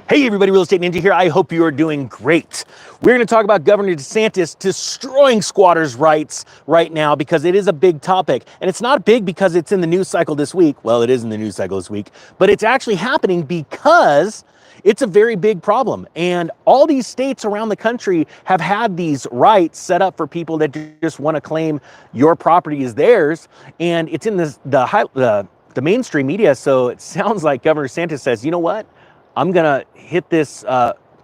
Hey everybody, Real Estate Ninja here. I hope you are doing great. We're going to talk about Governor DeSantis destroying squatters' rights right now because it is a big topic. And it's not big because it's in the news cycle this week. Well, it is in the news cycle this week, but it's actually happening because it's a very big problem. And all these states around the country have had these rights set up for people that just want to claim your property is theirs. And it's in the mainstream media. So it sounds like Governor DeSantis says, you know what? I'm going to hit this,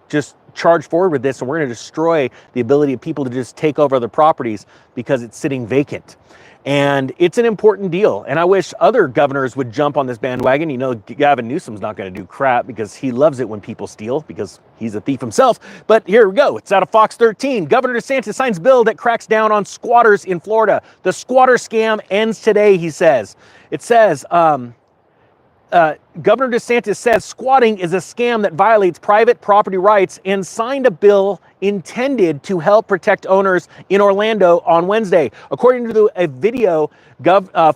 just charge forward with this, and we're going to destroy the ability of people to just take over other properties because it's sitting vacant. And it's an important deal. And I wish other governors would jump on this bandwagon. You know, Gavin Newsom's not going to do crap because he loves it when people steal because he's a thief himself. But here we go. It's out of Fox 13. Governor DeSantis signs bill that cracks down on squatters in Florida. The squatter scam ends today, he says. It says, Governor DeSantis says squatting is a scam that violates private property rights and signed a bill intended to help protect owners in Orlando on Wednesday. According to a video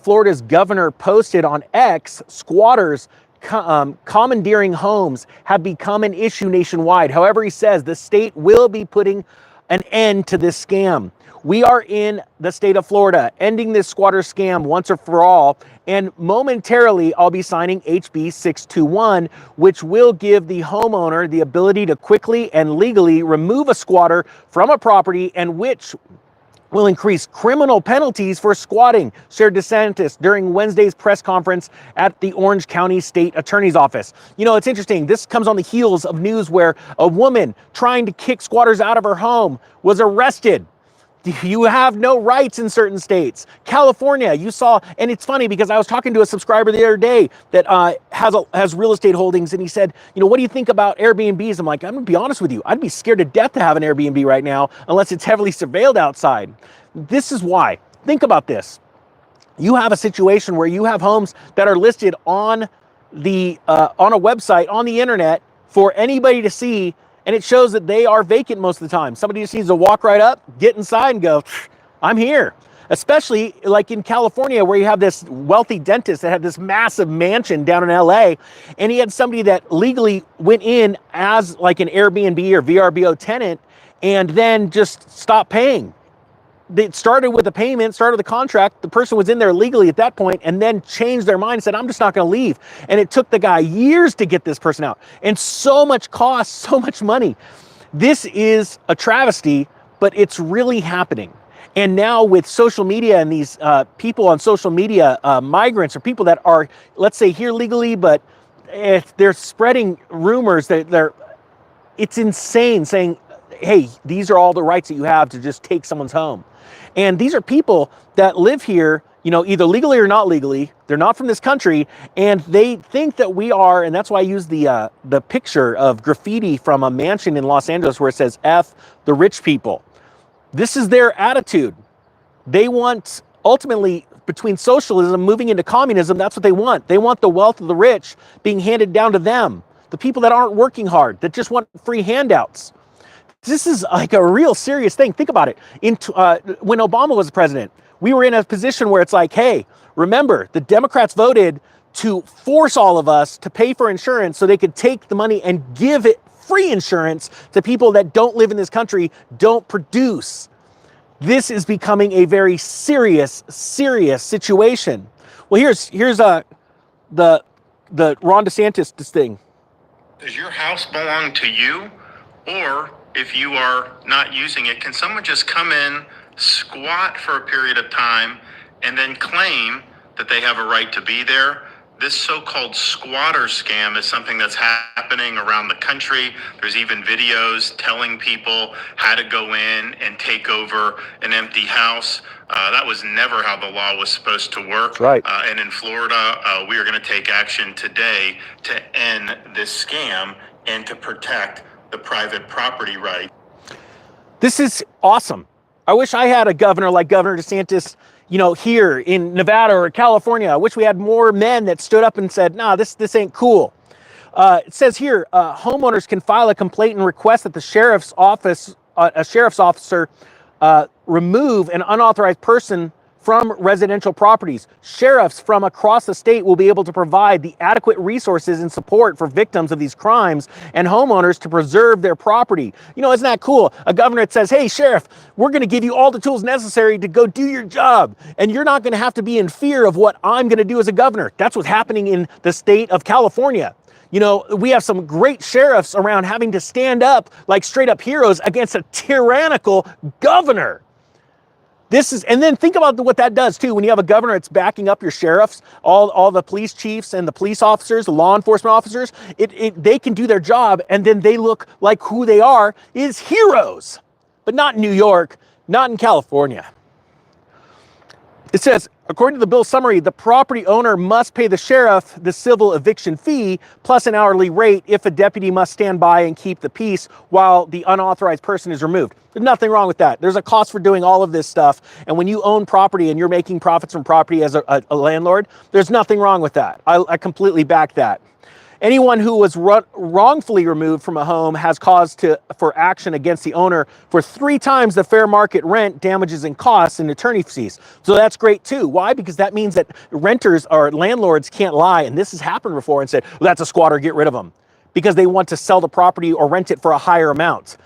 Florida's governor posted on X, squatters commandeering homes have become an issue nationwide. However, he says the state will be putting an end to this scam. We are in the state of Florida, ending this squatter scam once and for all. And momentarily, I'll be signing HB 621, which will give the homeowner the ability to quickly and legally remove a squatter from a property, and which will increase criminal penalties for squatting, shared DeSantis during Wednesday's press conference at the Orange County State Attorney's Office. You know, it's interesting. This comes on the heels of news where a woman trying to kick squatters out of her home was arrested. You have no rights in certain states. California, you saw, and it's funny because I was talking to a subscriber the other day that has real estate holdings, and he said, you know, what do you think about Airbnbs? I'm like, I'm gonna be honest with you. I'd be scared to death to have an Airbnb right now unless it's heavily surveilled outside. This is why. Think about this. You have a situation where you have homes that are listed on the on a website, on the internet for anybody to see, and it shows that they are vacant most of the time. Somebody just needs to walk right up, get inside and go, I'm here. Especially like in California where you have this wealthy dentist that had this massive mansion down in LA, and he had somebody that legally went in as like an Airbnb or VRBO tenant and then just stopped paying. They started with a payment, started the contract. The person was in there legally at that point and then changed their mind and said, I'm just not going to leave. And it took the guy years to get this person out, and so much cost, so much money. This is a travesty, but it's really happening. And now with social media and these people on social media, migrants or people that are, let's say, here legally, but if they're spreading rumors that it's insane, saying, hey, these are all the rights that you have to just take someone's home. And these are people that live here, you know, either legally or not legally. They're not from this country, and they think that we are, and that's why I use the picture of graffiti from a mansion in Los Angeles where it says, F the rich people. This is their attitude. They want, ultimately, between socialism moving into communism, that's what they want. They want the wealth of the rich being handed down to them. The people that aren't working hard, that just want free handouts. This is like a real serious thing. Think about it. When Obama was president, we were in a position where it's like, hey, remember, the Democrats voted to force all of us to pay for insurance so they could take the money and give it free insurance to people that don't live in this country, don't produce. This is becoming a very serious situation. Well, here's the Ron DeSantis thing. Does your house belong to you? Or if you are not using it, can someone just come in, squat for a period of time, and then claim that they have a right to be there? This so-called squatter scam is something that's happening around the country. There's even videos telling people how to go in and take over an empty house. That was never how the law was supposed to work. Right. And in Florida, we are going to take action today to end this scam and to protect the private property right. This is awesome. I wish I had a governor like Governor DeSantis, you know, here in Nevada or California. I wish we had more men that stood up and said, nah, this ain't cool. It says here, homeowners can file a complaint and request that the sheriff's officer remove an unauthorized person from residential properties. Sheriffs from across the state will be able to provide the adequate resources and support for victims of these crimes and homeowners to preserve their property. You know, isn't that cool? A governor that says, hey, sheriff, we're going to give you all the tools necessary to go do your job, and you're not going to have to be in fear of what I'm going to do as a governor. That's what's happening in the state of California. You know, we have some great sheriffs around having to stand up like straight up heroes against a tyrannical governor. And then think about what that does too. When you have a governor that's backing up your sheriffs, all the police chiefs and the police officers, the law enforcement officers, they can do their job, and then they look like who they are is heroes, but not in New York, not in California. It says, according to the bill summary, the property owner must pay the sheriff the civil eviction fee plus an hourly rate if a deputy must stand by and keep the peace while the unauthorized person is removed. There's nothing wrong with that. There's a cost for doing all of this stuff. And when you own property and you're making profits from property as a landlord, there's nothing wrong with that. I completely back that. Anyone who was wrongfully removed from a home has cause for action against the owner for 3 times the fair market rent, damages and costs, and attorney fees. So that's great too. Why? Because that means that renters or landlords can't lie. And this has happened before and said, well, that's a squatter, get rid of them, because they want to sell the property or rent it for a higher amount.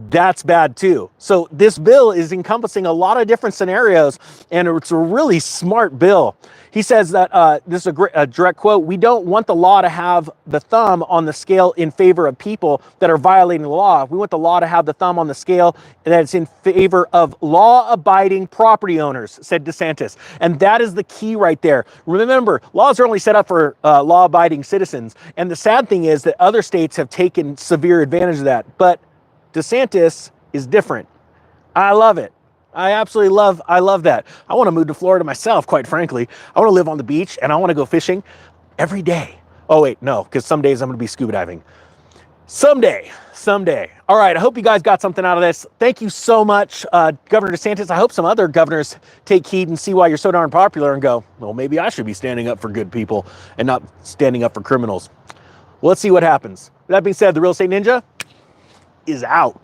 That's bad too. So this bill is encompassing a lot of different scenarios, and it's a really smart bill. He says that, this is a direct quote, we don't want the law to have the thumb on the scale in favor of people that are violating the law. We want the law to have the thumb on the scale that's in favor of law-abiding property owners, said DeSantis. And that is the key right there. Remember, laws are only set up for law-abiding citizens. And the sad thing is that other states have taken severe advantage of that. But DeSantis is different. I love it. I love that. I want to move to Florida myself, quite frankly. I want to live on the beach and I want to go fishing every day. Oh wait, no, because some days I'm going to be scuba diving. Someday. All right, I hope you guys got something out of this. Thank you so much, Governor DeSantis. I hope some other governors take heed and see why you're so darn popular and go, well, maybe I should be standing up for good people and not standing up for criminals. Well, let's see what happens. With that being said, the Real Estate Ninja is out.